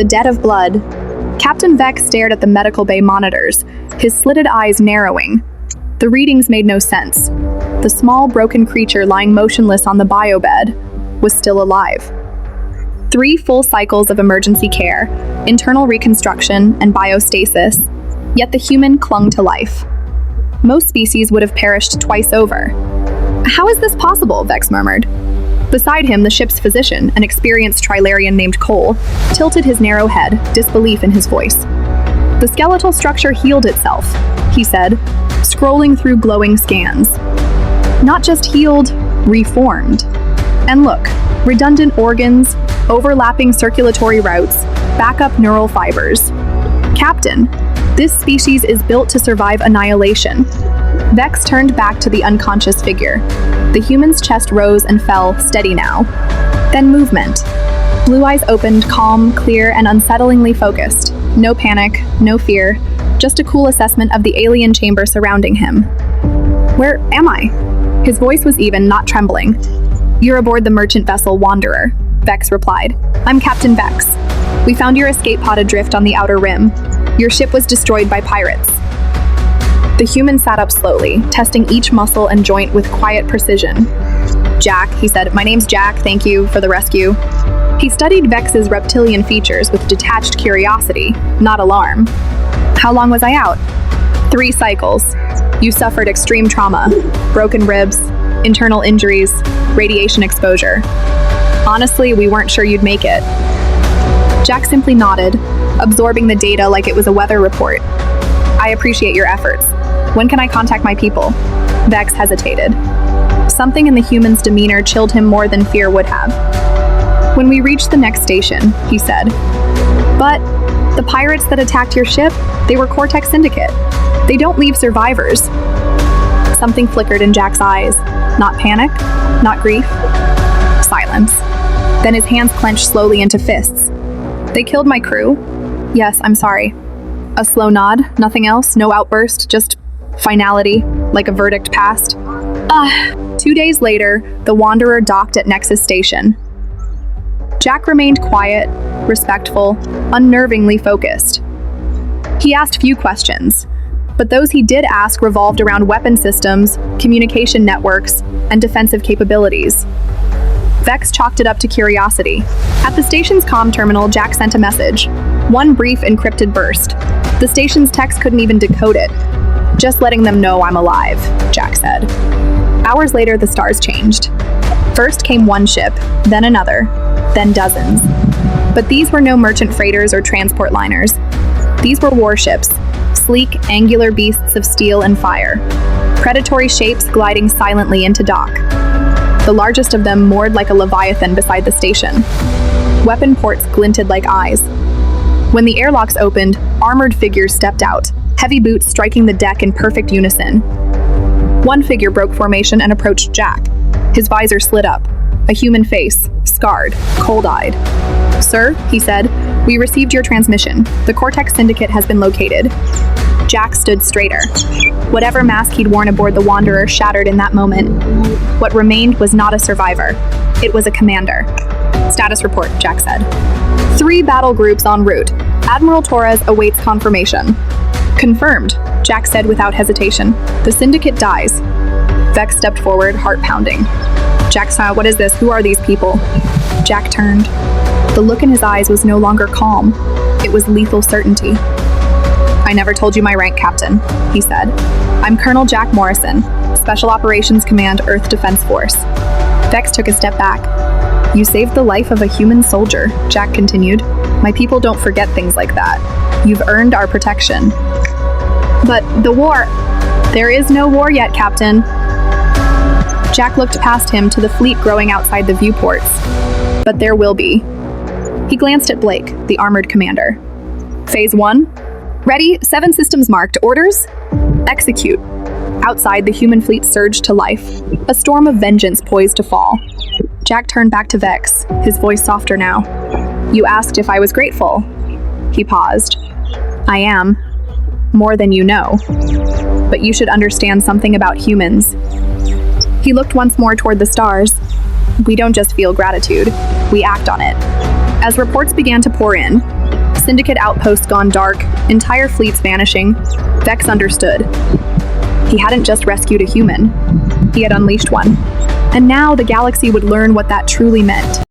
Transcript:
The debt of blood. Captain Vex stared at the medical bay monitors, his slitted eyes narrowing. The readings made no sense. The small, broken creature lying motionless on the biobed was still alive. 3 full cycles of emergency care, internal reconstruction, and biostasis, yet the human clung to life. Most species would have perished twice over. How is this possible? Vex murmured. Beside him, the ship's physician, an experienced Trilarian named Cole, tilted his narrow head, disbelief in his voice. The skeletal structure healed itself, he said, scrolling through glowing scans. Not just healed, reformed. And look, redundant organs, overlapping circulatory routes, backup neural fibers. Captain, this species is built to survive annihilation. Vex turned back to the unconscious figure. The human's chest rose and fell, steady now. Then movement. Blue eyes opened, calm, clear, and unsettlingly focused. No panic, no fear, just a cool assessment of the alien chamber surrounding him. Where am I? His voice was even, not trembling. You're aboard the merchant vessel Wanderer, Vex replied. I'm Captain Vex. We found your escape pod adrift on the outer rim. Your ship was destroyed by pirates. The human sat up slowly, testing each muscle and joint with quiet precision. Jack, he said, my name's Jack, thank you for the rescue. He studied Vex's reptilian features with detached curiosity, not alarm. How long was I out? 3 cycles. You suffered extreme trauma, broken ribs, internal injuries, radiation exposure. Honestly, we weren't sure you'd make it. Jack simply nodded, absorbing the data like it was a weather report. I appreciate your efforts. When can I contact my people? Vex hesitated. Something in the human's demeanor chilled him more than fear would have. When we reach the next station, he said. But the pirates that attacked your ship, they were Cortex Syndicate. They don't leave survivors. Something flickered in Jack's eyes. Not panic, not grief. Silence. Then his hands clenched slowly into fists. They killed my crew? Yes, I'm sorry. A slow nod, nothing else, no outburst, just finality, like a verdict passed. 2 days later, the Wanderer docked at Nexus Station. Jack remained quiet, respectful, unnervingly focused. He asked few questions, but those he did ask revolved around weapon systems, communication networks, and defensive capabilities. Vex chalked it up to curiosity. At the station's comm terminal, Jack sent a message. One brief encrypted burst. The station's text couldn't even decode it. Just letting them know I'm alive, Jack said. Hours later, the stars changed. First came one ship, then another, then dozens. But these were no merchant freighters or transport liners. These were warships, sleek, angular beasts of steel and fire. Predatory shapes gliding silently into dock. The largest of them moored like a leviathan beside the station. Weapon ports glinted like eyes. When the airlocks opened, armored figures stepped out, heavy boots striking the deck in perfect unison. One figure broke formation and approached Jack. His visor slid up. A human face, scarred, cold-eyed. Sir, he said, we received your transmission. The Cortex Syndicate has been located. Jack stood straighter. Whatever mask he'd worn aboard the Wanderer shattered in that moment. What remained was not a survivor. It was a commander. Status report, Jack said. 3 battle groups en route. Admiral Torres awaits confirmation. Confirmed, Jack said without hesitation. The Syndicate dies. Vex stepped forward, heart pounding. Jack saw, what is this? Who are these people? Jack turned. The look in his eyes was no longer calm. It was lethal certainty. I never told you my rank, Captain, he said. I'm Colonel Jack Morrison, Special Operations Command, Earth Defense Force. Vex took a step back. You saved the life of a human soldier, Jack continued. My people don't forget things like that. You've earned our protection. But the war... There is no war yet, Captain. Jack looked past him to the fleet growing outside the viewports. But there will be. He glanced at Blake, the armored commander. Phase 1? Ready, 7 systems marked. Orders? Execute. Outside, the human fleet surged to life, a storm of vengeance poised to fall. Jack turned back to Vex, his voice softer now. You asked if I was grateful. He paused. I am. More than you know. But you should understand something about humans. He looked once more toward the stars. We don't just feel gratitude, we act on it. As reports began to pour in, Syndicate outposts gone dark, entire fleets vanishing. Vex understood. He hadn't just rescued a human. He had unleashed one. And now the galaxy would learn what that truly meant.